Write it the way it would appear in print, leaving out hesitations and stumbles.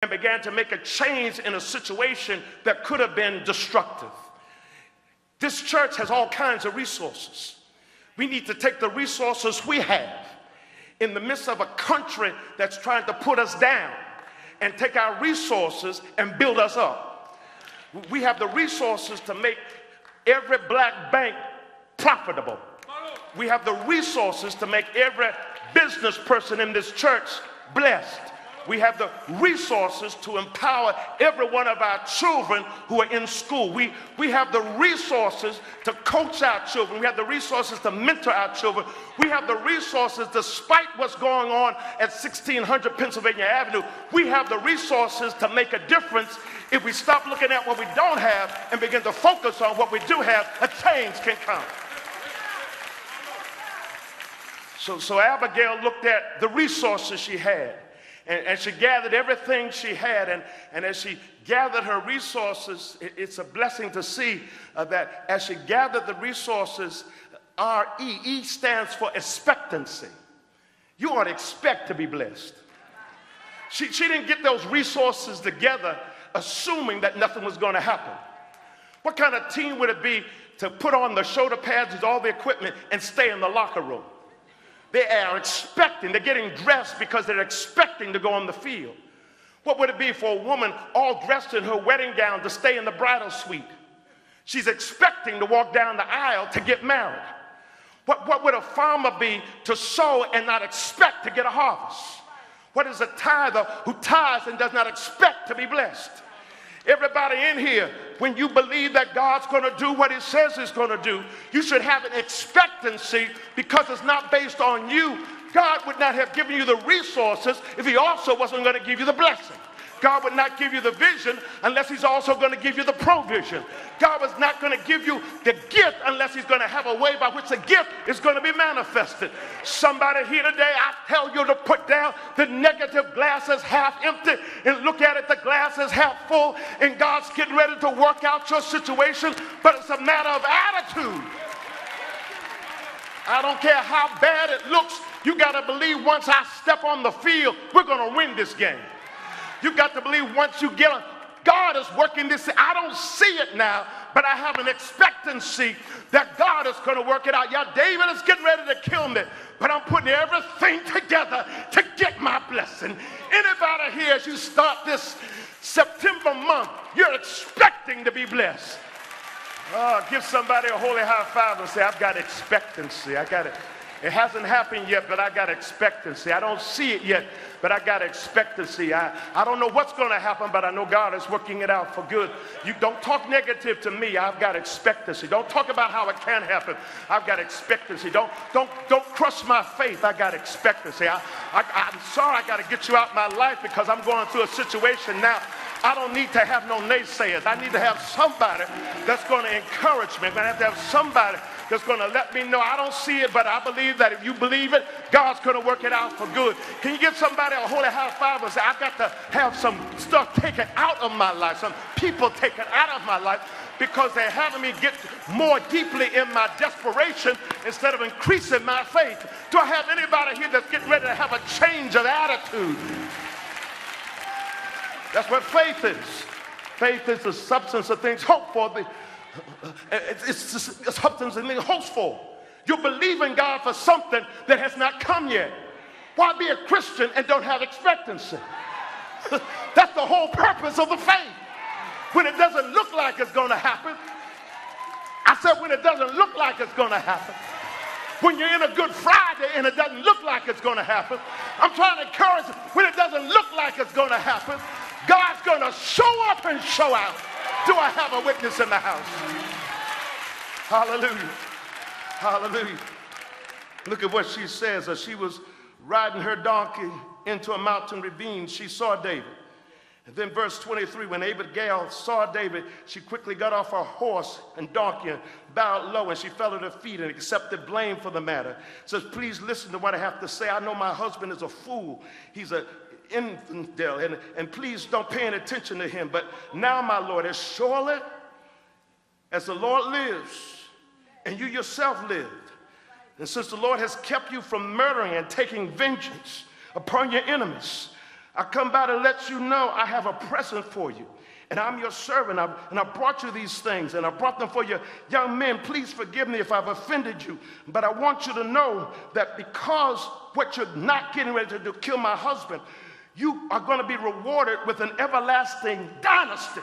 and began to make a change in a situation that could have been destructive. This church has all kinds of resources. We need to take the resources we have in the midst of a country that's trying to put us down and take our resources and build us up. We have the resources to make every black bank profitable. We have the resources to make every business person in this church blessed. We have the resources to empower every one of our children who are in school. We have the resources to coach our children. We have the resources to mentor our children. We have the resources, despite what's going on at 1600 Pennsylvania Avenue, we have the resources to make a difference. If we stop looking at what we don't have and begin to focus on what we do have, a change can come. So Abigail looked at the resources she had. And she gathered everything she had, and as she gathered her resources, it's a blessing to see that as she gathered the resources, R.E.E. stands for expectancy. You ought to expect to be blessed. She didn't get those resources together assuming that nothing was going to happen. What kind of team would it be to put on the shoulder pads and all the equipment and stay in the locker room? They are expecting, they're getting dressed because they're expecting to go on the field. What would it be for a woman all dressed in her wedding gown to stay in the bridal suite? She's expecting to walk down the aisle to get married. What would a farmer be to sow and not expect to get a harvest? What is a tither who tithes and does not expect to be blessed? Everybody in here, when you believe that God's going to do what he says he's going to do, you should have an expectancy because it's not based on you. God would not have given you the resources if he also wasn't going to give you the blessing. God would not give you the vision unless he's also going to give you the provision. God was not going to give you the gift unless he's going to have a way by which the gift is going to be manifested. Somebody here today, I tell you to put down the negative glass as half empty and look at it, the glass is half full, and God's getting ready to work out your situation, but it's a matter of attitude. I don't care how bad it looks, you got to believe once I step on the field, we're going to win this game. You got to believe once you get on, God is working this. I don't see it now, but I have an expectancy that God is going to work it out. Yeah, David is getting ready to kill me, but I'm putting everything together to get my blessing. Anybody here, as you start this September month, you're expecting to be blessed. Give somebody a holy high five and say, I've got expectancy. I got it. It hasn't happened yet, but I got expectancy. I don't see it yet, but I got expectancy. I don't know what's going to happen, but I know God is working it out for good. You don't talk negative to me. I've got expectancy. Don't talk about how it can happen. I've got expectancy. Don't crush my faith. I got expectancy. I'm sorry I got to get you out of my life because I'm going through a situation now. I don't need to have no naysayers. I need to have somebody that's going to encourage me. I have to have somebody that's going to let me know I don't see it, but I believe that if you believe it, God's going to work it out for good. Can you give somebody a holy high five and say, I've got to have some stuff taken out of my life, some people taken out of my life because they're having me get more deeply in my desperation instead of increasing my faith. Do I have anybody here that's getting ready to have a change of attitude? That's what faith is. Faith is the substance of things hoped for. It's the substance of things hoped for. You believe in God for something that has not come yet. Why be a Christian and don't have expectancy? That's the whole purpose of the faith. When it doesn't look like it's going to happen. I said when it doesn't look like it's going to happen. When you're in a Good Friday and it doesn't look like it's going to happen. I'm trying to encourage you. When it doesn't look like it's going to happen, God's going to show up and show out. Do I have a witness in the house? Hallelujah. Hallelujah. Look at what she says. As she was riding her donkey into a mountain ravine, she saw David. And then verse 23, when Abigail saw David, she quickly got off her horse and donkey and bowed low, and she fell at her feet and accepted blame for the matter. Says, please listen to what I have to say. I know my husband is a fool. He's an infidel, and please don't pay any attention to him. But now, my Lord, as surely as the Lord lives, and you yourself lived, and since the Lord has kept you from murdering and taking vengeance upon your enemies, I come by to let you know I have a present for you. And I'm your servant, and I brought you these things, and I brought them for you. Young men, please forgive me if I've offended you, but I want you to know that because what you're not getting ready to do, kill my husband, you are going to be rewarded with an everlasting dynasty.